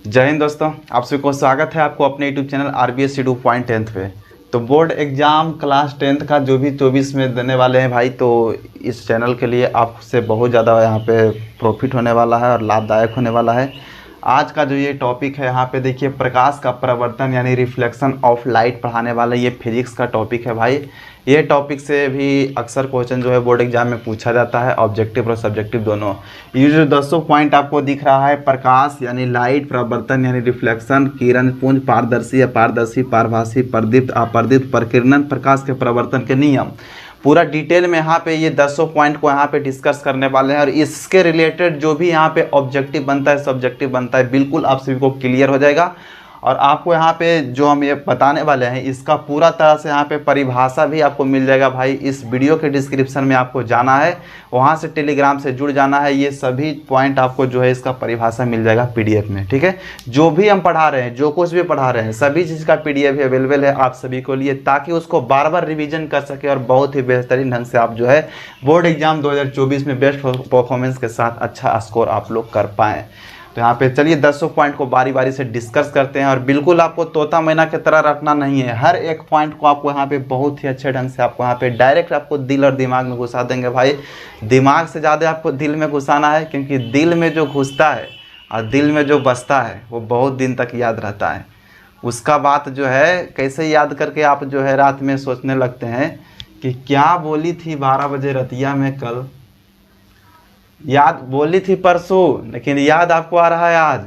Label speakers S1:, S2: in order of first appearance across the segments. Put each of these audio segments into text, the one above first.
S1: जय हिंद दोस्तों, आप सभी को स्वागत है आपको अपने YouTube channel RBS Edu Point 10th पे। तो बोर्ड एग्ज़ाम क्लास 10th का जो भी 24 में देने वाले हैं भाई, तो इस चैनल के लिए आपसे बहुत ज़्यादा यहाँ पे प्रॉफिट होने वाला है और लाभदायक होने वाला है। आज का जो ये टॉपिक है यहाँ पे देखिए, प्रकाश का परावर्तन यानी रिफ्लेक्शन ऑफ लाइट पढ़ाने वाला ये फिजिक्स का टॉपिक है भाई। ये टॉपिक से भी अक्सर क्वेश्चन जो है बोर्ड एग्जाम में पूछा जाता है, ऑब्जेक्टिव और सब्जेक्टिव दोनों। ये जो 200 पॉइंट आपको दिख रहा है, प्रकाश यानी लाइट, परावर्तन यानी रिफ्लेक्शन, किरण पुंज, पारदर्शी, अपारदर्शी, पारभासी, प्रदीप्त, अपरदीप्त, प्रकीर्णन, प्रकाश के परावर्तन के नियम, पूरा डिटेल में यहाँ पे ये 200 पॉइंट को यहाँ पे डिस्कस करने वाले हैं। और इसके रिलेटेड जो भी यहाँ पे ऑब्जेक्टिव बनता है, सब्जेक्टिव बनता है, बिल्कुल आप सभी को क्लियर हो जाएगा। और आपको यहाँ पे जो हम ये बताने वाले हैं, इसका पूरा तरह से यहाँ पे परिभाषा भी आपको मिल जाएगा भाई। इस वीडियो के डिस्क्रिप्शन में आपको जाना है, वहाँ से टेलीग्राम से जुड़ जाना है। ये सभी पॉइंट आपको जो है इसका परिभाषा मिल जाएगा PDF में, ठीक है। जो भी हम पढ़ा रहे हैं, जो कुछ भी पढ़ा रहे हैं, सभी चीज़ का PDF अवेलेबल है आप सभी को लिए, ताकि उसको बार बार रिविजन कर सके और बहुत ही बेहतरीन ढंग से आप जो है बोर्ड एग्जाम 2024 में बेस्ट परफॉर्मेंस के साथ अच्छा स्कोर आप लोग कर पाएँ। तो यहाँ पे चलिए 200 पॉइंट को बारी बारी से डिस्कस करते हैं। और बिल्कुल आपको तोता मैना की तरह रटना नहीं है, हर एक पॉइंट को आपको यहाँ पे बहुत ही अच्छे ढंग से आपको यहाँ पे डायरेक्ट आपको दिल और दिमाग में घुसा देंगे भाई। दिमाग से ज़्यादा आपको दिल में घुसाना है, क्योंकि दिल में जो घुसता है और दिल में जो बसता है वो बहुत दिन तक याद रहता है। उसका बात जो है कैसे याद करके आप जो है रात में सोचने लगते हैं कि क्या बोली थी 12 बजे रतिया में कल, याद बोली थी परसों, लेकिन याद आपको आ रहा है आज।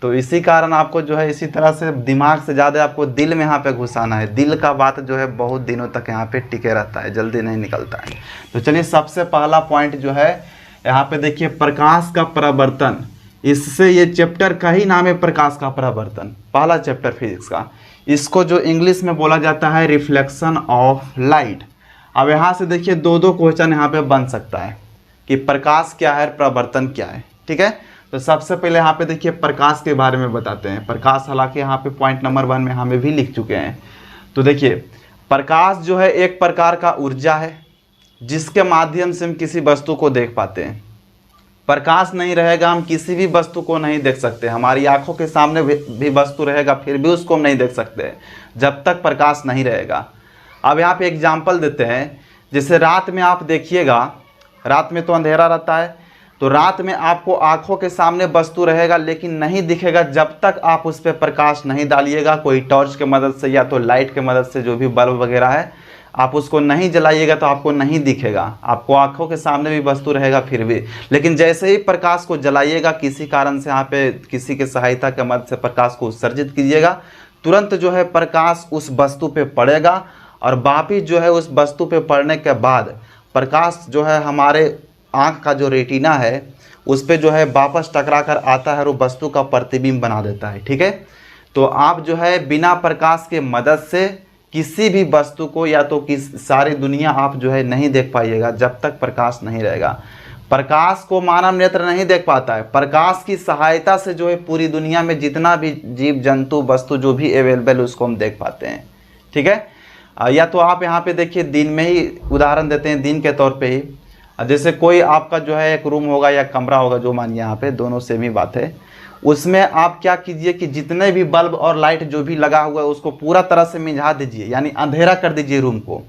S1: तो इसी कारण आपको जो है इसी तरह से दिमाग से ज़्यादा आपको दिल में यहाँ पे घुसाना है। दिल का बात जो है बहुत दिनों तक यहाँ पे टिके रहता है, जल्दी नहीं निकलता है। तो चलिए सबसे पहला पॉइंट जो है यहाँ पे देखिए, प्रकाश का परावर्तन। इससे ये चैप्टर का ही नाम है प्रकाश का परावर्तन, पहला चैप्टर फिजिक्स का। इसको जो इंग्लिश में बोला जाता है रिफ्लेक्शन ऑफ लाइट। अब यहाँ से देखिए दो क्वेश्चन यहाँ पे बन सकता है कि प्रकाश क्या है, परावर्तन क्या है, ठीक है। तो सबसे पहले यहाँ पे देखिए प्रकाश के बारे में बताते हैं। प्रकाश हालांकि यहाँ पे पॉइंट नंबर 1 में हमें भी लिख चुके हैं। तो देखिए प्रकाश जो है एक प्रकार का ऊर्जा है जिसके माध्यम से हम किसी वस्तु को देख पाते हैं। प्रकाश नहीं रहेगा हम किसी भी वस्तु को नहीं देख सकते। हमारी आंखों के सामने भी वस्तु रहेगा फिर भी उसको हम नहीं देख सकते जब तक प्रकाश नहीं रहेगा। अब यहाँ पे एग्जाम्पल देते हैं, जैसे रात में आप देखिएगा, रात में तो अंधेरा रहता है, तो रात में आपको आंखों के सामने वस्तु रहेगा लेकिन नहीं दिखेगा जब तक आप उस पर प्रकाश नहीं डालिएगा, कोई टॉर्च के मदद से या तो लाइट के मदद से, जो भी बल्ब वगैरह है, आप उसको नहीं जलाइएगा तो आपको नहीं दिखेगा। आपको आंखों के सामने भी वस्तु रहेगा फिर भी, लेकिन जैसे ही प्रकाश को जलाइएगा, किसी कारण से यहाँ पे किसी के सहायता के मदद से प्रकाश को उत्सर्जित कीजिएगा, तुरंत जो है प्रकाश उस वस्तु पे पड़ेगा। और वापिस जो है उस वस्तु पे पड़ने के बाद प्रकाश जो है हमारे आँख का जो रेटिना है उस पे जो है वापस टकरा कर आता है और वो वस्तु का प्रतिबिंब बना देता है, ठीक है। तो आप जो है बिना प्रकाश के मदद से किसी भी वस्तु को या तो सारी दुनिया आप जो है नहीं देख पाइएगा जब तक प्रकाश नहीं रहेगा। प्रकाश को मानव नेत्र नहीं देख पाता है, प्रकाश की सहायता से जो है पूरी दुनिया में जितना भी जीव जंतु वस्तु जो भी अवेलेबल उसको हम देख पाते हैं, ठीक है। या तो आप यहाँ पे देखिए दिन में ही उदाहरण देते हैं, दिन के तौर पे ही, जैसे कोई आपका जो है एक रूम होगा या कमरा होगा, जो मानिए यहाँ पे दोनों सेम ही बात है, उसमें आप क्या कीजिए कि जितने भी बल्ब और लाइट जो भी लगा हुआ है उसको पूरा तरह से मिझा दीजिए, यानी अंधेरा कर दीजिए रूम को।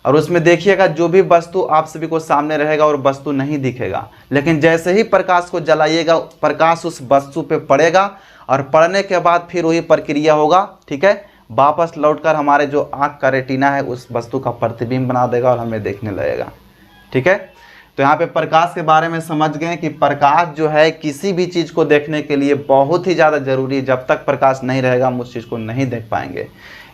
S1: और उसमें देखिएगा जो भी वस्तु आप सभी को सामने रहेगा और वस्तु नहीं दिखेगा, लेकिन जैसे ही प्रकाश को जलाइएगा प्रकाश उस वस्तु पे पड़ेगा और पड़ने के बाद फिर वही प्रक्रिया होगा, ठीक है। वापस लौटकर हमारे जो आँख का रेटिना है उस वस्तु का प्रतिबिंब बना देगा और हमें देखने लगेगा, ठीक है। तो यहाँ पे प्रकाश के बारे में समझ गए कि प्रकाश जो है किसी भी चीज़ को देखने के लिए बहुत ही ज़्यादा जरूरी है। जब तक प्रकाश नहीं रहेगा हम उस चीज़ को नहीं देख पाएंगे।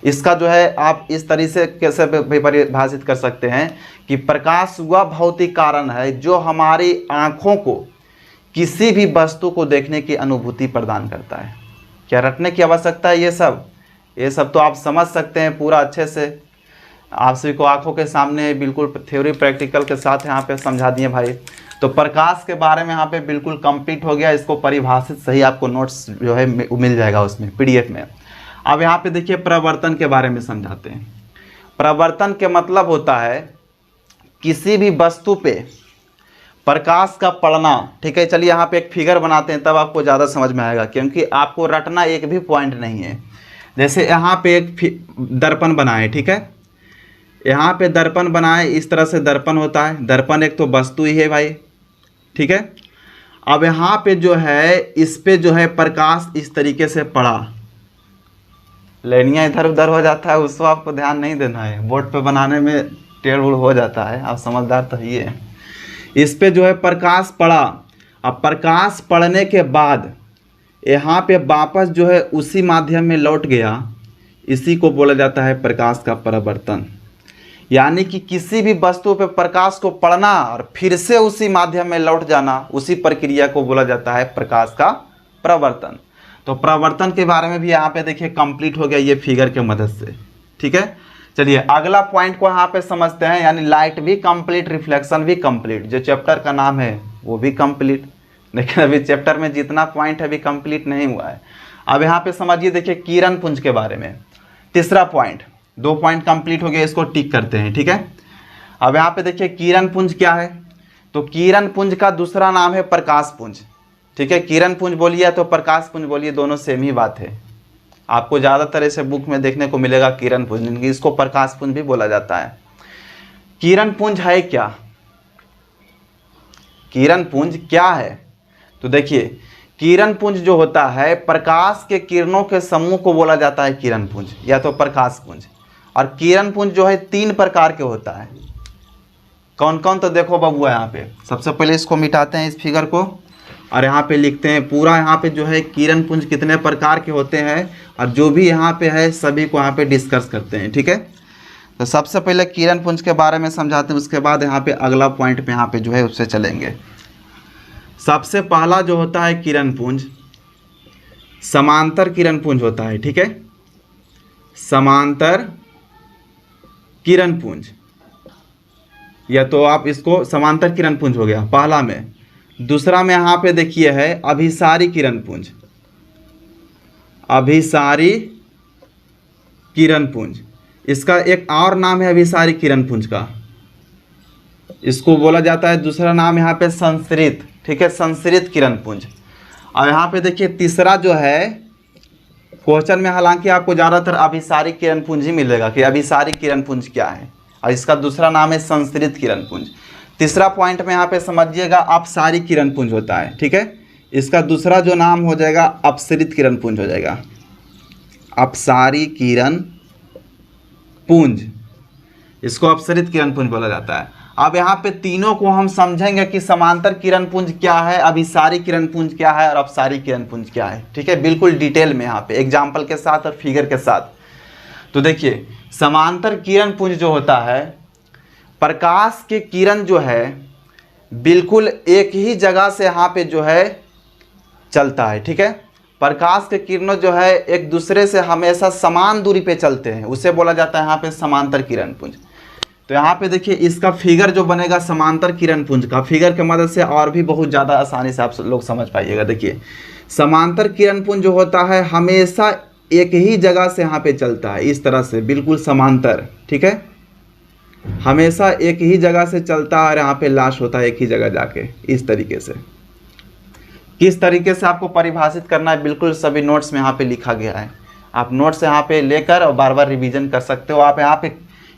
S1: इसका जो है आप इस तरीके से कैसे भी परिभाषित कर सकते हैं कि प्रकाश वह भौतिक कारण है जो हमारी आँखों को किसी भी वस्तु को देखने की अनुभूति प्रदान करता है। क्या रटने की आवश्यकता है? ये सब तो आप समझ सकते हैं पूरा अच्छे से। आप सभी को आंखों के सामने बिल्कुल थ्योरी प्रैक्टिकल के साथ यहाँ पे समझा दिए भाई। तो प्रकाश के बारे में यहाँ पे बिल्कुल कंप्लीट हो गया। इसको परिभाषित सही आपको नोट्स जो है मिल जाएगा उसमें PDF में। अब यहाँ पे देखिए परावर्तन के बारे में समझाते हैं। परावर्तन के मतलब होता है किसी भी वस्तु पे प्रकाश का पड़ना, ठीक है। चलिए यहाँ पे एक फिगर बनाते हैं, तब आपको ज़्यादा समझ में आएगा, क्योंकि आपको रटना एक भी पॉइंट नहीं है। जैसे यहाँ पे एक दर्पण बनाए, ठीक है, यहाँ पे दर्पण बनाए, इस तरह से दर्पण होता है। दर्पण एक तो वस्तु ही है भाई, ठीक है। अब यहाँ पे जो है, इस पे जो है प्रकाश इस तरीके से पड़ा, लेनिया इधर उधर हो जाता है, उसको आपको ध्यान नहीं देना है, बोर्ड पे बनाने में टेढ़ उड़ हो जाता है, आप समझदार तो ही है। इस पे जो है प्रकाश पड़ा। अब प्रकाश पड़ने के बाद यहाँ पे वापस जो है उसी माध्यम में लौट गया, इसी को बोला जाता है प्रकाश का परावर्तन। यानी कि किसी भी वस्तु पे प्रकाश को पड़ना और फिर से उसी माध्यम में लौट जाना, उसी प्रक्रिया को बोला जाता है प्रकाश का परावर्तन। तो परावर्तन के बारे में भी यहाँ पे देखिए कंप्लीट हो गया ये फिगर के मदद से, ठीक है। चलिए अगला पॉइंट को यहाँ पे समझते हैं, यानी लाइट भी कंप्लीट, रिफ्लेक्शन भी कंप्लीट। जो चैप्टर का नाम है वो भी कंप्लीट, लेकिन अभी चैप्टर में जितना पॉइंट है अभी कंप्लीट नहीं हुआ है। अब यहाँ पे समझिए, देखिए किरण पुंज के बारे में तीसरा पॉइंट, 2 पॉइंट कंप्लीट हो गए, इसको टिक करते हैं, ठीक है। अब यहाँ पे देखिए किरण पुंज क्या है, तो किरण पुंज का दूसरा नाम है प्रकाश पुंज, ठीक है। किरण पुंज बोलिए तो प्रकाश पुंज बोलिए, दोनों सेम ही बात है। आपको ज़्यादातर ऐसे बुक में देखने को मिलेगा किरण पुंज, इसको प्रकाश पुंज भी बोला जाता है। किरण पुंज है क्या, किरण पुंज क्या है, तो देखिए किरण पुंज जो होता है, प्रकाश के किरणों के समूह को बोला जाता है किरण पुंज या तो प्रकाश पुंज। और किरण पुंज जो है 3 प्रकार के होता है। कौन कौन, तो देखो बबुआ, यहाँ पे सबसे पहले इसको मिटाते हैं इस फिगर को, और यहाँ पे लिखते हैं पूरा, यहाँ पे जो है किरण पुंज कितने प्रकार के होते हैं, और जो भी यहाँ पे है सभी को यहाँ पे डिस्कस करते हैं, ठीक है। तो सबसे पहले किरण पुंज के बारे में समझाते हैं, उसके बाद यहाँ पे अगला पॉइंट पे यहाँ पे जो है उससे चलेंगे। सबसे पहला जो होता है किरण पुंज, समांतर किरण पुंज होता है, ठीक है। समांतर किरण पुंज, या तो आप इसको समांतर किरण पुंज हो गया पहला में। दूसरा में यहाँ पे देखिए है अभिसारी किरण पुंज, अभिसारी किरण पुंज, इसका एक और नाम है अभिसारी किरण पुंज का, इसको बोला जाता है, दूसरा नाम यहाँ पे संश्रित, ठीक है, संश्रित किरण पुंज। और यहाँ पे देखिए तीसरा जो है, क्वेश्चन में हालांकि आपको ज़्यादातर अभिसारी किरण पुंज ही मिलेगा कि अभिसारी किरण पुंज क्या है, और इसका दूसरा नाम है संश्रित किरण पुंज। तीसरा पॉइंट में यहाँ पे समझिएगा अपसारी किरण पुंज होता है, ठीक है। इसका दूसरा जो नाम हो जाएगा अपसरित किरण पुंज हो जाएगा, अपसारी किरण पुंज, इसको अपसरित किरण पुंज बोला जाता है। अब यहाँ पे तीनों को हम समझेंगे कि समांतर किरण पुंज क्या है, अभिसारी किरण पुंज क्या है और अपसारी किरण पुंज क्या है, ठीक है, बिल्कुल डिटेल में यहाँ पे एग्जाम्पल के साथ और फिगर के साथ। तो देखिए समांतर किरण पुंज जो होता है, प्रकाश के किरण जो है बिल्कुल एक ही जगह से यहाँ पे जो है चलता है, ठीक है। प्रकाश के किरणों जो है एक दूसरे से हमेशा समान दूरी पे चलते हैं, उसे बोला जाता है यहाँ पे समांतर किरण पुंज। तो यहाँ पे देखिए इसका फिगर जो बनेगा समांतर किरण पुंज का, फिगर के मदद से और भी बहुत ज़्यादा आसानी से आप लोग समझ पाइएगा। देखिए समांतर किरण पुंज जो होता है हमेशा एक ही जगह से यहाँ पे चलता है, इस तरह से बिल्कुल समांतर, ठीक है, हमेशा एक ही जगह से चलता है और यहाँ पे लाश होता है एक ही जगह जाके, इस तरीके से। किस तरीके से आपको परिभाषित करना है बिल्कुल सभी नोट्स में यहाँ पे लिखा गया है, आप नोट्स यहाँ पे लेकर और बार बार रिवीजन कर सकते हो। आप यहाँ पे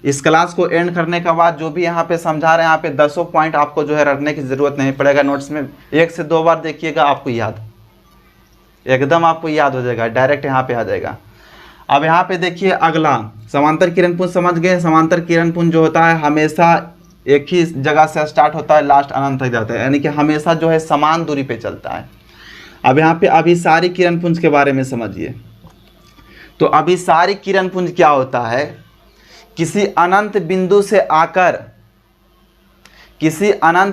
S1: इस क्लास को एंड करने के बाद जो भी यहाँ पे समझा रहे हैं, यहाँ पे 10 पॉइंट आपको जो है रटने की ज़रूरत नहीं पड़ेगा, नोट्स में 1 से 2 बार देखिएगा, आपको याद, एकदम आपको याद हो जाएगा, डायरेक्ट यहाँ पे आ जाएगा। अब यहाँ पे देखिए अगला समांतर किरण पुंज समझ गए। समांतर किरण पुंज जो होता है हमेशा एक ही जगह से स्टार्ट होता है, लास्ट अनंत तक जाता है, यानी कि हमेशा जो है समान दूरी पे चलता है। अब यहाँ पे अभिसारी किरण पुंज के बारे में समझिए। तो अभिसारी किरण पुंज क्या होता है, किसी अनंत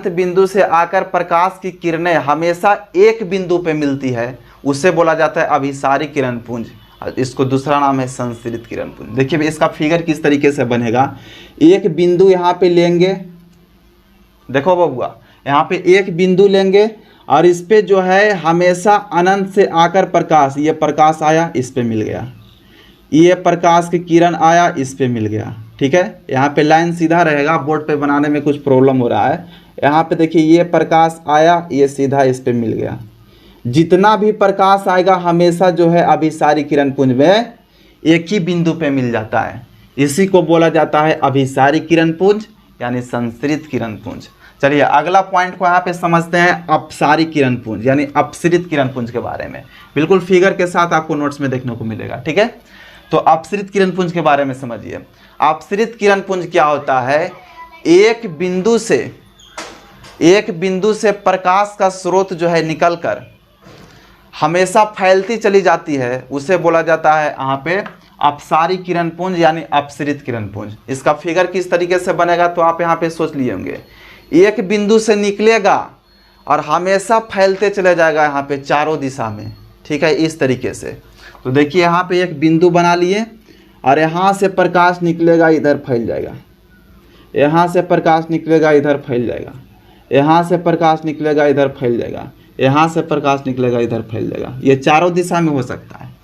S1: बिंदु से आकर प्रकाश की किरणें हमेशा एक बिंदु पे मिलती है, उसे बोला जाता है अभिसारी किरण पुंज। इसको दूसरा नाम है संश्रित किरण पुंज। देखिए इसका फिगर किस तरीके से बनेगा, एक बिंदु यहाँ पे लेंगे, देखो बबुआ, यहाँ पे एक बिंदु लेंगे और इस पे जो है हमेशा अनंत से आकर प्रकाश, ये प्रकाश आया इस पे मिल गया, ये प्रकाश की किरण आया इस पे मिल गया, ठीक है। यहाँ पे लाइन सीधा रहेगा, बोर्ड पे बनाने में कुछ प्रॉब्लम हो रहा है, यहाँ पे देखिए ये प्रकाश आया, ये सीधा इस पे मिल गया। जितना भी प्रकाश आएगा हमेशा जो है अभिसारी किरण पुंज में एक ही बिंदु पे मिल जाता है। इसी को बोला जाता है अभिसारी किरण पुंज यानी संसरित किरण पुंज। चलिए अगला पॉइंट को यहाँ पे समझते हैं, अपसारी किरण पुंज यानी अपसरित किरण पुंज के बारे में। बिल्कुल फिगर के साथ आपको नोट्स में देखने को मिलेगा, ठीक है। तो अपसरित किरण पुंज के बारे में समझिए। अपसरित किरण पुंज क्या होता है, एक बिंदु से प्रकाश का स्रोत जो है निकलकर हमेशा फैलती चली जाती है, उसे बोला जाता है यहाँ पे अपसारी किरण पुंज यानी अपसरित किरण पुंज। इसका फिगर किस तरीके से बनेगा तो आप यहाँ पे सोच लिए होंगे। एक बिंदु से निकलेगा और हमेशा फैलते चले जाएगा यहाँ पे चारों दिशा में, ठीक है, इस तरीके से। तो देखिए यहाँ पे एक बिंदु बना लिए और यहाँ से प्रकाश निकलेगा, इधर फैल जाएगा, यहाँ से प्रकाश निकलेगा, इधर फैल जाएगा, यहाँ से प्रकाश निकलेगा, इधर फैल जाएगा, यहाँ से प्रकाश निकलेगा, इधर फैल जाएगा। ये चारों दिशा में हो सकता है।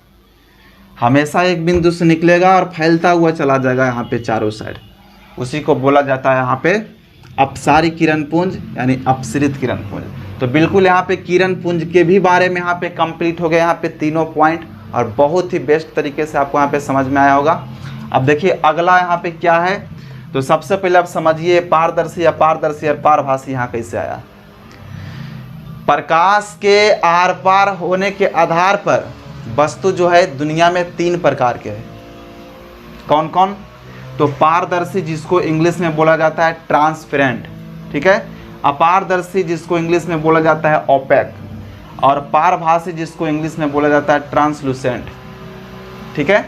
S1: हमेशा एक बिंदु से निकलेगा और फैलता हुआ चला जाएगा यहाँ पे चारों साइड, उसी को बोला जाता है यहाँ पे अपसारी किरण पुंज यानी अपसरित किरण पुंज। तो बिल्कुल यहाँ पे किरण पुंज के भी बारे में यहाँ पे कंप्लीट हो गया यहाँ पे तीनों पॉइंट, और बहुत ही बेस्ट तरीके से आपको यहाँ पे समझ में आया होगा। अब देखिए अगला यहाँ पे क्या है, तो सबसे पहले आप समझिए पारदर्शी, अपारदर्शी और पारभासी यहाँ कैसे आया। प्रकाश के आर पार होने के आधार पर वस्तु जो है दुनिया में 3 प्रकार के हैं। कौन कौन, तो पारदर्शी जिसको इंग्लिश में बोला जाता है ट्रांसपेरेंट, ठीक है, अपारदर्शी जिसको इंग्लिश में बोला जाता है ओपेक, और पारभासी जिसको इंग्लिश में बोला जाता है ट्रांसलूसेंट, ठीक है।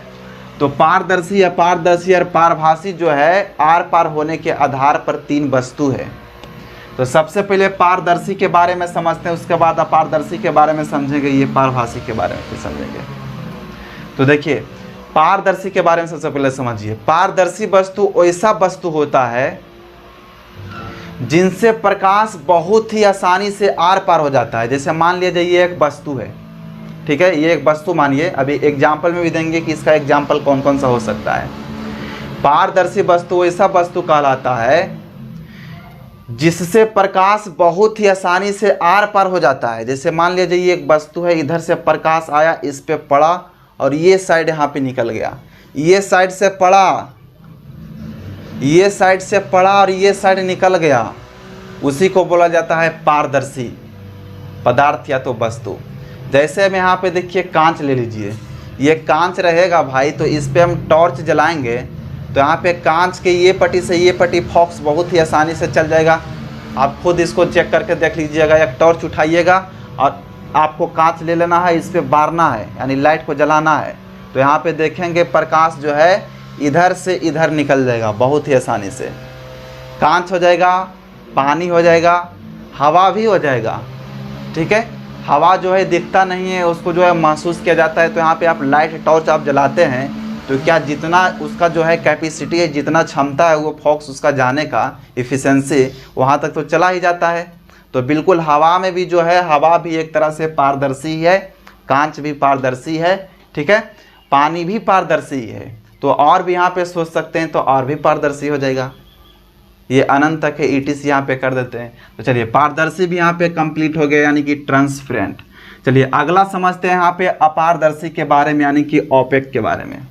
S1: तो पारदर्शी, अपारदर्शी और पारभासी जो है आर पार होने के आधार पर 3 वस्तु है। तो सबसे पहले पारदर्शी के बारे में समझते हैं, उसके बाद अपारदर्शी के बारे में समझेंगे, ये पारभासी के बारे में फिर समझेंगे। तो देखिए पारदर्शी के बारे में सबसे पहले समझिए। पारदर्शी वस्तु ऐसा वस्तु होता है जिनसे प्रकाश बहुत ही आसानी से आर पार हो जाता है। जैसे मान लीजिए ये एक वस्तु है, ठीक है, ये एक वस्तु मानिए, अभी एग्जाम्पल में भी देंगे कि इसका एग्जाम्पल कौन कौन सा हो सकता है। पारदर्शी वस्तु ऐसा वस्तु कहलाता है जिससे प्रकाश बहुत ही आसानी से आर पार हो जाता है। जैसे मान लीजिए ये एक वस्तु है, इधर से प्रकाश आया, इस पे पड़ा और ये साइड यहाँ पे निकल गया, ये साइड से पड़ा, ये साइड से पड़ा और ये साइड निकल गया, उसी को बोला जाता है पारदर्शी पदार्थ या तो वस्तु। जैसे हम यहाँ पे देखिए कांच ले लीजिए, ये कांच रहेगा भाई, तो इस पे हम टॉर्च जलाएंगे तो यहाँ पे कांच के ये पट्टी से ये पट्टी फॉक्स बहुत ही आसानी से चल जाएगा। आप खुद इसको चेक करके देख लीजिएगा। एक टॉर्च उठाइएगा और आपको कांच ले लेना है, इस पे बारना है यानी लाइट को जलाना है, तो यहाँ पे देखेंगे प्रकाश जो है इधर से इधर निकल जाएगा बहुत ही आसानी से। कांच हो जाएगा, पानी हो जाएगा, हवा भी हो जाएगा, ठीक है। हवा जो है दिखता नहीं है, उसको जो है महसूस किया जाता है। तो यहाँ पे आप लाइट टॉर्च आप जलाते हैं तो क्या जितना उसका जो है कैपेसिटी है, जितना क्षमता है वो फॉक्स उसका जाने का इफ़िशेंसी, वहाँ तक तो चला ही जाता है। तो बिल्कुल हवा में भी जो है, हवा भी एक तरह से पारदर्शी है, कांच भी पारदर्शी है, ठीक है, पानी भी पारदर्शी है। तो और भी यहाँ पे सोच सकते हैं तो और भी पारदर्शी हो जाएगा। ये अनंत तक है, ETC यहाँ पे कर देते हैं। तो चलिए पारदर्शी भी यहाँ पे कंप्लीट हो गया यानी कि ट्रांसपेरेंट। चलिए अगला समझते हैं यहाँ पे अपारदर्शी के बारे में यानी कि ओपेक के बारे में।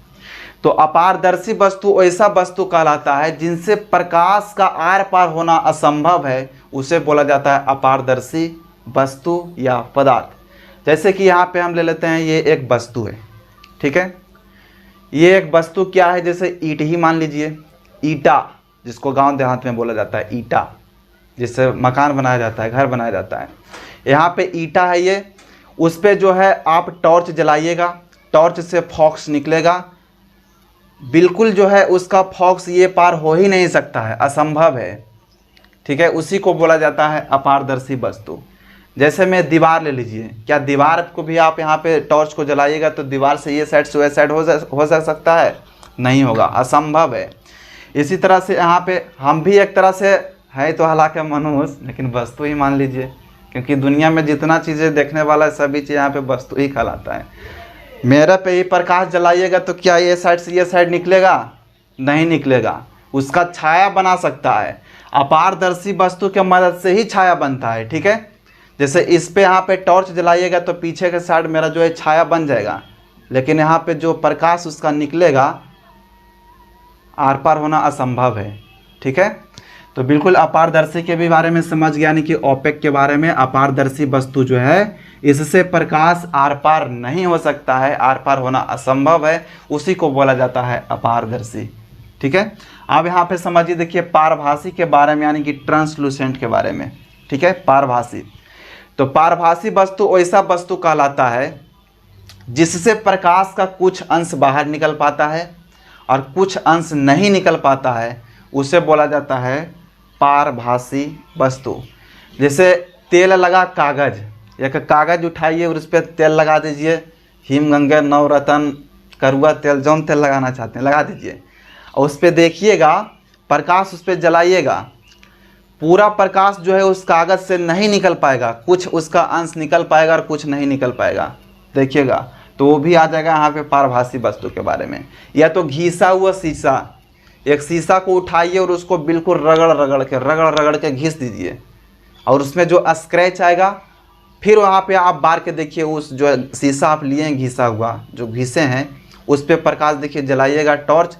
S1: तो अपारदर्शी वस्तु ऐसा वस्तु कहलाता है जिनसे प्रकाश का आर पार होना असंभव है, उसे बोला जाता है अपारदर्शी वस्तु या पदार्थ। जैसे कि यहाँ पे हम ले लेते हैं, ये एक वस्तु है, ठीक है, ये एक वस्तु क्या है, जैसे ईंट ही मान लीजिए, ईटा जिसको गांव देहात में बोला जाता है ईटा, जिससे मकान बनाया जाता है, घर बनाया जाता है। यहाँ पे ईटा है ये, उस पर जो है आप टॉर्च जलाइएगा, टॉर्च से फॉक्स निकलेगा, बिल्कुल जो है उसका फॉक्स ये पार हो ही नहीं सकता है, असंभव है, ठीक है, उसी को बोला जाता है अपारदर्शी वस्तु। जैसे में दीवार ले लीजिए, क्या दीवार को भी आप यहाँ पे टॉर्च को जलाइएगा तो दीवार से ये साइड से वह साइड हो सकता है? नहीं होगा, असंभव है। इसी तरह से यहाँ पे हम भी एक तरह से है तो हालांकि मनुष्य, लेकिन वस्तु ही मान लीजिए, क्योंकि दुनिया में जितना चीज़ें देखने वाला है सभी चीज़ यहाँ पे वस्तु ही कहलाता है। मेरे पे ही प्रकाश जलाइएगा तो क्या ये साइड से ये साइड निकलेगा? नहीं निकलेगा, उसका छाया बना सकता है। अपारदर्शी वस्तु के मदद से ही छाया बनता है, ठीक है। जैसे इस पे यहाँ पे टॉर्च जलाइएगा तो पीछे के साइड मेरा जो है छाया बन जाएगा, लेकिन यहाँ पे जो प्रकाश उसका निकलेगा आर पार होना असंभव है, ठीक है। तो बिल्कुल अपारदर्शी के भी बारे में समझ गया, यानी कि ओपेक के बारे में। अपारदर्शी वस्तु जो है इससे प्रकाश आर पार नहीं हो सकता है, आर पार होना असंभव है, उसी को बोला जाता है अपारदर्शी, ठीक है। अब यहाँ पे समझिए, देखिए पारभासी के बारे में, यानी कि ट्रांसलूसेंट के बारे में, ठीक है। पारभासी, तो पारभासी वस्तु वैसा वस्तु कहलाता है जिससे प्रकाश का कुछ अंश बाहर निकल पाता है और कुछ अंश नहीं निकल पाता है, उसे बोला जाता है पारभासी वस्तु। जैसे तेल लगा कागज, एक कागज उठाइए और उस पर तेल लगा दीजिए, हिमगंगा, नवरत्न, करुआ तेल, जौन तेल लगाना चाहते हैं लगा दीजिए, और उस पर देखिएगा प्रकाश उस पर जलाइएगा, पूरा प्रकाश जो है उस कागज से नहीं निकल पाएगा, कुछ उसका अंश निकल पाएगा और कुछ नहीं निकल पाएगा, देखिएगा। तो वो भी आ जाएगा यहाँ पे पारभासी वस्तु के बारे में। या तो घिसा हुआ शीशा, एक शीशा को उठाइए और उसको बिल्कुल रगड़ रगड़ के घिस दीजिए, और उसमें जो स्क्रैच आएगा फिर वहाँ पे आप बार के देखिए, उस जो शीशा आप लिए हैं घिसा हुआ, जो घिसे हैं उस पर प्रकाश देखिए, जलाइएगा टॉर्च,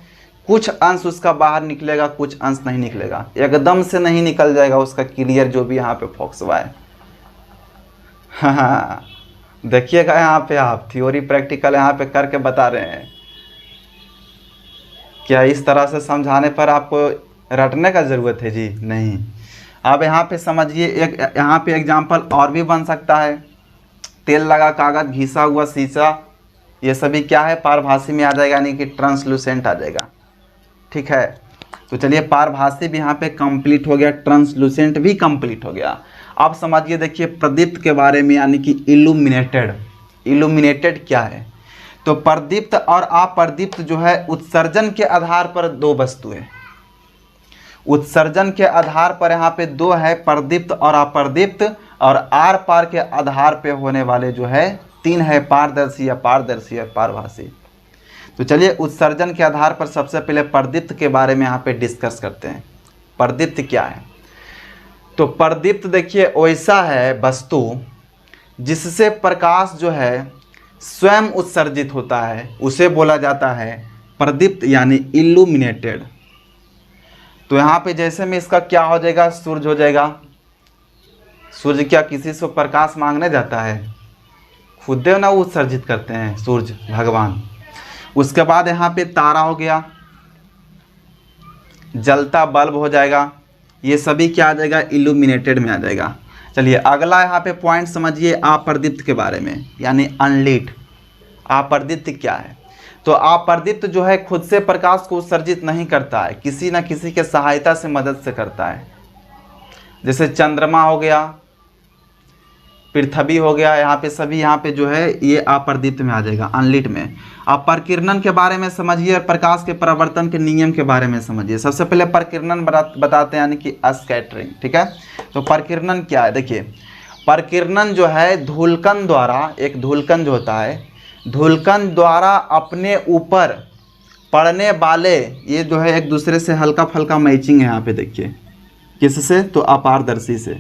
S1: कुछ अंश उसका बाहर निकलेगा, कुछ अंश नहीं निकलेगा, एकदम से नहीं निकल जाएगा उसका क्लियर जो भी यहाँ पे फोकस हुआ है। हाँ, देखिएगा यहाँ पे आप थ्योरी प्रैक्टिकल यहाँ पे करके बता रहे हैं। क्या इस तरह से समझाने पर आपको रटने का ज़रूरत है जी? नहीं। अब यहाँ पे समझिए, एक यहाँ पे एग्जाम्पल और भी बन सकता है। तेल लगा कागज, घिसा हुआ शीशा, ये सभी क्या है? पारभासी में आ जाएगा, यानी कि ट्रांसलूसेंट आ जाएगा, ठीक है। तो चलिए पारभासी भी यहाँ पे कंप्लीट हो गया, ट्रांसलूसेंट भी कंप्लीट हो गया। अब समझिए, देखिए प्रदीप्त के बारे में, यानी कि इल्यूमिनेटेड। इल्यूमिनेटेड क्या है? तो प्रदीप्त और अप्रदीप्त जो है उत्सर्जन के आधार पर दो वस्तु है। उत्सर्जन के आधार पर यहाँ पे दो है, प्रदीप्त और अप्रदीप्त, और आर पार के आधार पे होने वाले जो है तीन है, पारदर्शी, अपारदर्शी और पारभासी। तो चलिए उत्सर्जन के आधार पर सबसे पहले प्रदीप्त के बारे में यहाँ पे डिस्कस करते हैं। प्रदीप्त क्या है? तो प्रदीप्त देखिए वैसा है वस्तु जिससे प्रकाश जो है स्वयं उत्सर्जित होता है, उसे बोला जाता है प्रदीप्त, यानी इल्यूमिनेटेड। तो यहाँ पे जैसे में इसका क्या हो जाएगा? सूरज हो जाएगा। सूर्य क्या किसी से प्रकाश मांगने जाता है? खुद ना उत्सर्जित करते हैं सूर्य भगवान। उसके बाद यहाँ पे तारा हो गया, जलता बल्ब हो जाएगा, ये सभी क्या आ जाएगा? इल्यूमिनेटेड में आ जाएगा। चलिए अगला यहाँ पे पॉइंट समझिए अप्रदीप्त के बारे में, यानी अनलिट। अप्रदीप्त क्या है? तो अप्रदीप्त जो है खुद से प्रकाश को उत्सर्जित नहीं करता है, किसी न किसी के सहायता से, मदद से करता है। जैसे चंद्रमा हो गया, पृथ्वी हो गया, यहाँ पे सभी यहाँ पे जो है ये अप्रदीप्त में आ जाएगा, अनलिट में। अब प्रकीर्णन के बारे में समझिए, प्रकाश के परावर्तन के नियम के बारे में समझिए। सबसे पहले प्रकीर्णन बताते हैं, यानी कि स्कैटरिंग, ठीक है। तो प्रकीर्णन क्या है? देखिए प्रकीर्णन जो है धूलकण द्वारा, एक धूलकण जो होता है, धूलकण द्वारा अपने ऊपर पड़ने वाले, ये जो है एक दूसरे से हल्का फल्का मैचिंग है यहाँ पे देखिए, किससे? तो अपारदर्शी से,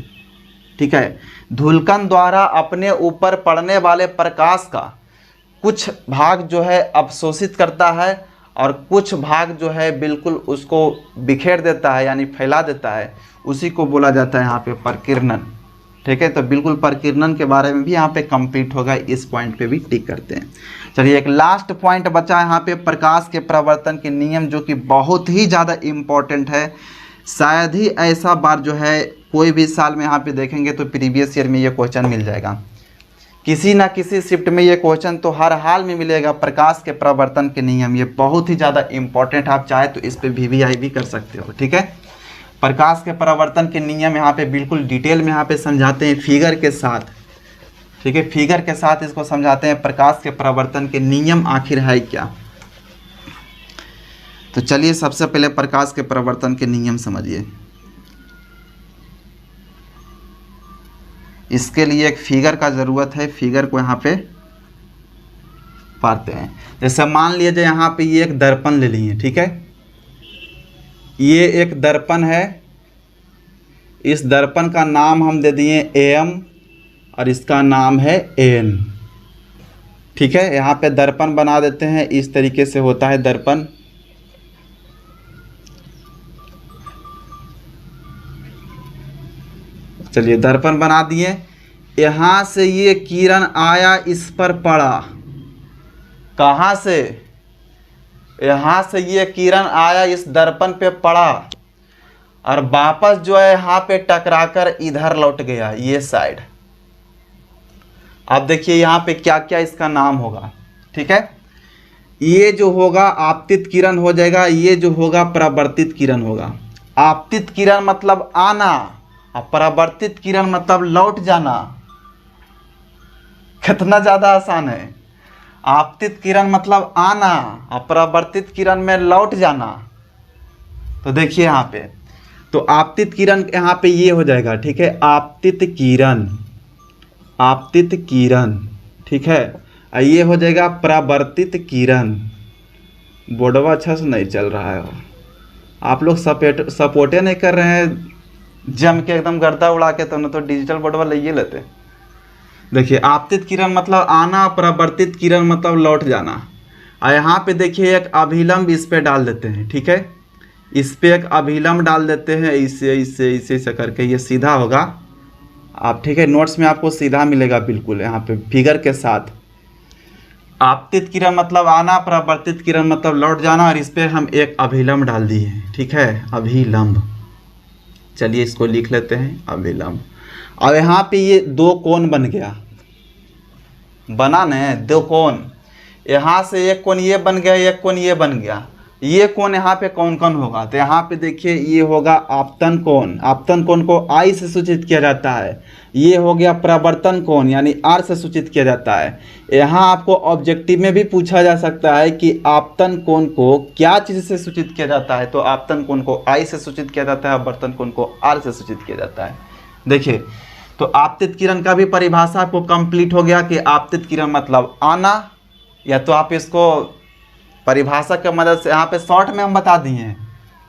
S1: ठीक है। धूलकण द्वारा अपने ऊपर पड़ने वाले प्रकाश का कुछ भाग जो है अवशोषित करता है और कुछ भाग जो है बिल्कुल उसको बिखेर देता है, यानी फैला देता है, उसी को बोला जाता है यहाँ पे प्रकीर्णन, ठीक है। तो बिल्कुल प्रकीर्णन के बारे में भी यहाँ पे कंप्लीट होगा, इस पॉइंट पे भी टिक करते हैं। चलिए एक लास्ट पॉइंट बचा यहाँ पे, प्रकाश के परावर्तन के नियम, जो कि बहुत ही ज़्यादा इम्पोर्टेंट है। शायद ही ऐसा बार जो है कोई भी साल में यहाँ पे देखेंगे तो प्रीवियस ईयर में ये क्वेश्चन मिल जाएगा, किसी ना किसी शिफ्ट में ये क्वेश्चन तो हर हाल में मिलेगा। प्रकाश के परावर्तन के नियम, ये बहुत ही ज़्यादा इम्पोर्टेंट, आप चाहे तो इस पर VVI भी कर सकते हो, ठीक है। प्रकाश के परावर्तन के नियम यहाँ पे बिल्कुल डिटेल में यहाँ पे समझाते हैं फिगर के साथ, ठीक है। फिगर के साथ इसको समझाते हैं, प्रकाश के परावर्तन के नियम आखिर है क्या। तो चलिए सबसे पहले प्रकाश के परावर्तन के नियम समझिए। इसके लिए एक फिगर का ज़रूरत है, फिगर को यहाँ पे पाते हैं। जैसे मान लीजिए यहाँ पे ये एक दर्पण ले लिए, ठीक है। ये एक दर्पण है इस दर्पण का नाम हम दे दिए एम और इसका नाम है एन। ठीक है, यहाँ पे दर्पण बना देते हैं, इस तरीके से होता है दर्पण। चलिए दर्पण बना दिए। यहाँ से ये किरण आया, इस पर पड़ा। कहाँ से? यहाँ से ये किरण आया, इस दर्पण पे पड़ा और वापस जो है यहाँ पे टकराकर इधर लौट गया, ये साइड। अब देखिए यहाँ पे क्या क्या इसका नाम होगा। ठीक है, ये जो होगा आपतित किरण हो जाएगा, ये जो होगा परावर्तित किरण होगा। आपतित किरण मतलब आना और परावर्तित किरण मतलब लौट जाना। कितना ज़्यादा आसान है। आपतित किरण मतलब आना और परावर्तित किरण में लौट जाना। तो देखिए यहाँ पे, तो आपतित किरण यहाँ पे ये हो जाएगा। ठीक है, आपतित किरण, आपतित किरण। ठीक है, और ये हो जाएगा परावर्तित किरण। बोर्डवा अच्छा से नहीं चल रहा है, आप लोग सपोर्टे नहीं कर रहे हैं, जम के एकदम गर्दा उड़ा के, तो न तो डिजिटल बोर्डवा ले लेते। देखिए आपतित किरण मतलब आना, परावर्तित किरण मतलब लौट जाना। और यहाँ पे देखिए एक अभिलंब इस पे डाल देते हैं। ठीक है, इस पे एक अभिलंब डाल देते हैं, इससे इससे इससे इससे करके ये सीधा होगा। आप ठीक है, नोट्स में आपको सीधा मिलेगा बिल्कुल यहाँ पे फिगर के साथ। आपतित किरण मतलब आना, परावर्तित किरण मतलब लौट जाना, और इस पे हम एक अभिलंब डाल दिए। ठीक है, अभिलंब। चलिए इसको लिख लेते हैं, अभिलंब। अब यहाँ पे ये दो कोण बन गया, बना न दो कोण। यहाँ से एक कोण ये बन गया, एक कोण ये बन गया। ये कोण यहाँ पे कौन कौन होगा? तो यहाँ पे देखिए ये होगा आपतन कोण। आपतन कोण को आई से सूचित किया जाता है। ये हो गया परावर्तन कोण, यानी आर से सूचित किया जाता है। यहाँ आपको ऑब्जेक्टिव में भी पूछा जा सकता है कि आपतन कोण को क्या चीज़ से सूचित किया जाता है। तो आपतन कोण को आई से सूचित किया जाता है, अपवर्तन कोण को आर से सूचित किया जाता है। देखिए, तो आपतित किरण का भी परिभाषा आपको कंप्लीट हो गया कि आपतित किरण मतलब आना, या तो आप इसको परिभाषा की मदद से यहाँ पे शॉर्ट में हम बता दिए हैं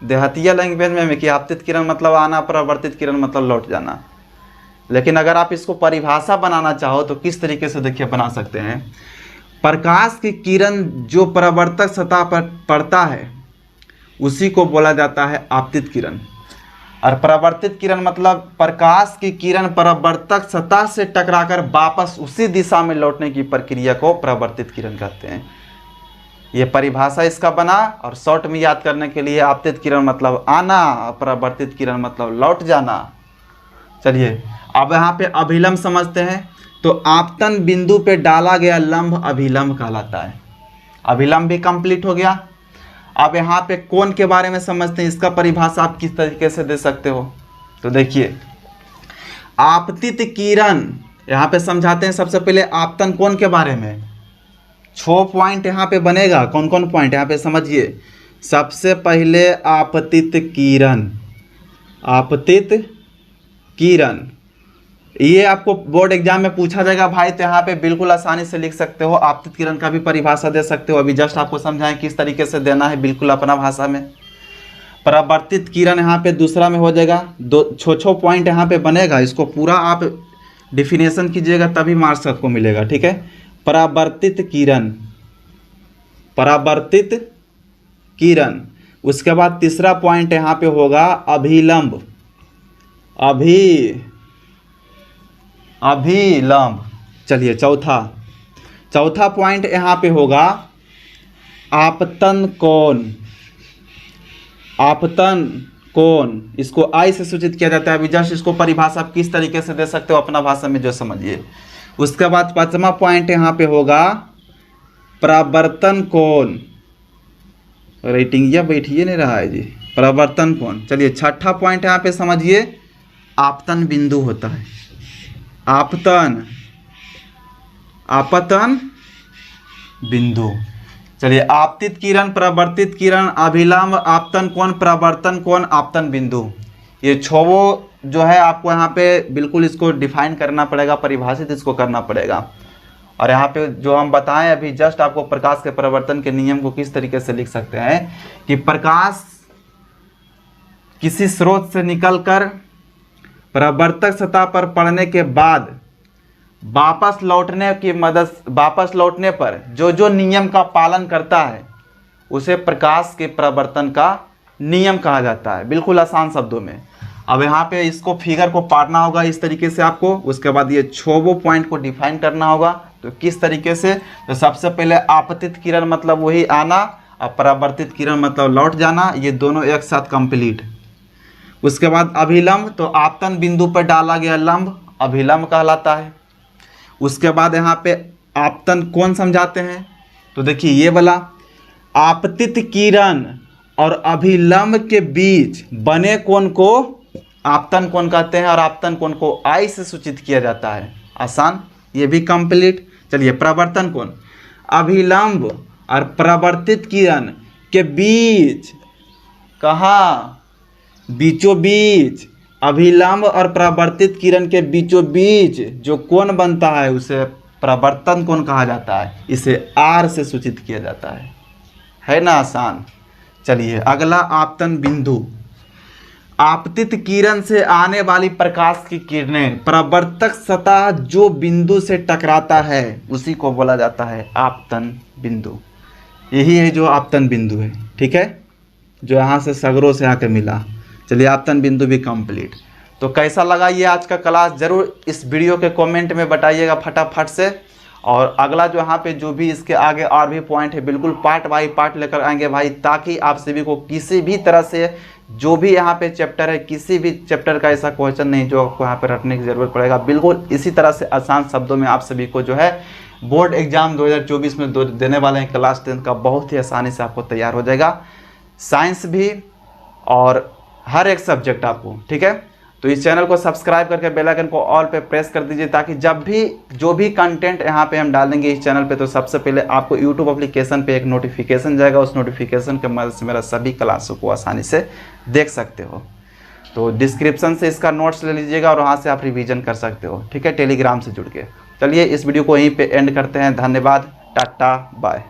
S1: देहतिया लैंग्वेज में कि आपतित किरण मतलब आना, परावर्तित किरण मतलब लौट जाना। लेकिन अगर आप इसको परिभाषा बनाना चाहो तो किस तरीके से देखिए बना सकते हैं। प्रकाश की किरण जो परावर्तक सतह पर पड़ता है उसी को बोला जाता है आपतित किरण। और परावर्तित किरण मतलब प्रकाश की किरण परावर्तक सतह से टकराकर वापस उसी दिशा में लौटने की प्रक्रिया को परावर्तित किरण कहते हैं। ये परिभाषा इसका बना, और शॉर्ट में याद करने के लिए आपतित किरण मतलब आना, परावर्तित किरण मतलब लौट जाना। चलिए अब यहाँ पे अभिलंब समझते हैं। तो आपतन बिंदु पे डाला गया लंब अभिलंब कहलाता है। अभिलंब भी कंप्लीट हो गया। अब यहाँ पे कोण के बारे में समझते हैं, इसका परिभाषा आप किस तरीके से दे सकते हो। तो देखिए आपतित किरण, यहाँ पे समझाते हैं सबसे पहले आपतन कोण के बारे में। 6 पॉइंट यहाँ पे बनेगा। कौन कौन पॉइंट यहाँ पे समझिए। सबसे पहले आपतित किरण, आपतित किरण ये आपको बोर्ड एग्जाम में पूछा जाएगा भाई, तो यहाँ पे बिल्कुल आसानी से लिख सकते हो। आपतित किरण का भी परिभाषा दे सकते हो। अभी जस्ट आपको समझाएं किस तरीके से देना है, बिल्कुल अपना भाषा में। परावर्तित किरण यहाँ पे दूसरा में हो जाएगा। 6 पॉइंट यहाँ पे बनेगा, इसको पूरा आप डिफिनेशन कीजिएगा तभी मार्क्स आपको मिलेगा। ठीक है, परावर्तित किरण, परावर्तित किरण। उसके बाद तीसरा पॉइंट यहाँ पे होगा अभिलंब, अभिलंब। चलिए चौथा पॉइंट यहाँ पे होगा आपतन कोण, आपतन कोण। इसको आई से सूचित किया जाता है। अभी जस्ट इसको परिभाषा आप किस तरीके से दे सकते हो अपना भाषा में जो समझिए। उसके बाद 5वां पॉइंट यहाँ पे होगा परावर्तन कोण। रेटिंग या बैठिए नहीं रहा है जी, परावर्तन कोण। चलिए 6ठा पॉइंट यहाँ पे समझिए आपतन बिंदु होता है। आपतन, आपतन बिंदु। चलिए आपतित किरण, परावर्तित किरण, अभिलंब, आपतन कोण, परावर्तन कोण, आपतन बिंदु, ये 6 जो है आपको यहाँ पे बिल्कुल इसको डिफाइन करना पड़ेगा, परिभाषित इसको करना पड़ेगा। और यहाँ पे जो हम बताएं अभी जस्ट आपको प्रकाश के परावर्तन के नियम को किस तरीके से लिख सकते हैं कि प्रकाश किसी स्रोत से निकलकर प्रवर्तक सतह पर पड़ने के बाद वापस लौटने पर जो जो नियम का पालन करता है उसे प्रकाश के प्रवर्तन का नियम कहा जाता है। बिल्कुल आसान शब्दों में। अब यहाँ पे इसको फिगर को पाटना होगा इस तरीके से आपको। उसके बाद ये 6 पॉइंट को डिफाइन करना होगा। तो किस तरीके से, तो सबसे पहले आपतित किरण मतलब वही आना, और परावर्तित किरण मतलब लौट जाना, ये दोनों एक साथ कंप्लीट। उसके बाद अभिलंब, तो आपतन बिंदु पर डाला गया लंब अभिलंब कहलाता है। उसके बाद यहाँ पे आपतन कोण समझाते हैं। तो देखिए ये वाला आपतित किरण और अभिलंब के बीच बने कोण को आपतन कोण कहते हैं, और आपतन कोण को आई से सूचित किया जाता है। आसान, ये भी कंप्लीट। चलिए प्रवर्तन कोण, अभिलंब और प्रवर्तित किरण के बीच, कहाँ, बीचों बीच, अभिलंब और प्रवर्तित किरण के बीचों बीच जो कोण बनता है उसे प्रवर्तन कोण कहा जाता है। इसे आर से सूचित किया जाता है ना आसान। चलिए अगला आपतन बिंदु। आपतित किरण से आने वाली प्रकाश की किरणें प्रवर्तक सतह जो बिंदु से टकराता है उसी को बोला जाता है आपतन बिंदु। यही है जो आपतन बिंदु है, ठीक है, जो यहाँ से सगरों से आकर मिला। चलिए आपतन बिंदु भी कंप्लीट। तो कैसा लगा ये आज का क्लास, ज़रूर इस वीडियो के कमेंट में बताइएगा फटाफट से। और अगला जो यहाँ पे जो भी इसके आगे और भी पॉइंट है बिल्कुल पार्ट बाई पार्ट लेकर आएंगे भाई, ताकि आप सभी को किसी भी तरह से जो भी यहाँ पे चैप्टर है, किसी भी चैप्टर का ऐसा क्वेश्चन नहीं जो आपको यहाँ पे रटने की ज़रूरत पड़ेगा। बिल्कुल इसी तरह से आसान शब्दों में आप सभी को जो है बोर्ड एग्जाम 2024 में देने वाले हैं क्लास 10 का, बहुत ही आसानी से आपको तैयार हो जाएगा। साइंस भी और हर एक सब्जेक्ट आपको, ठीक है। तो इस चैनल को सब्सक्राइब करके बेल आइकन को ऑल पे प्रेस कर दीजिए, ताकि जब भी जो भी कंटेंट यहाँ पे हम डालेंगे इस चैनल पे, तो सबसे पहले आपको यूट्यूब एप्लीकेशन पे एक नोटिफिकेशन जाएगा। उस नोटिफिकेशन के मदद से मेरा सभी क्लासों को आसानी से देख सकते हो। तो डिस्क्रिप्शन से इसका नोट्स ले लीजिएगा और वहाँ से आप रिविजन कर सकते हो, ठीक है, टेलीग्राम से जुड़ के। चलिए इस वीडियो को यहीं पर एंड करते हैं। धन्यवाद, टाटा, बाय।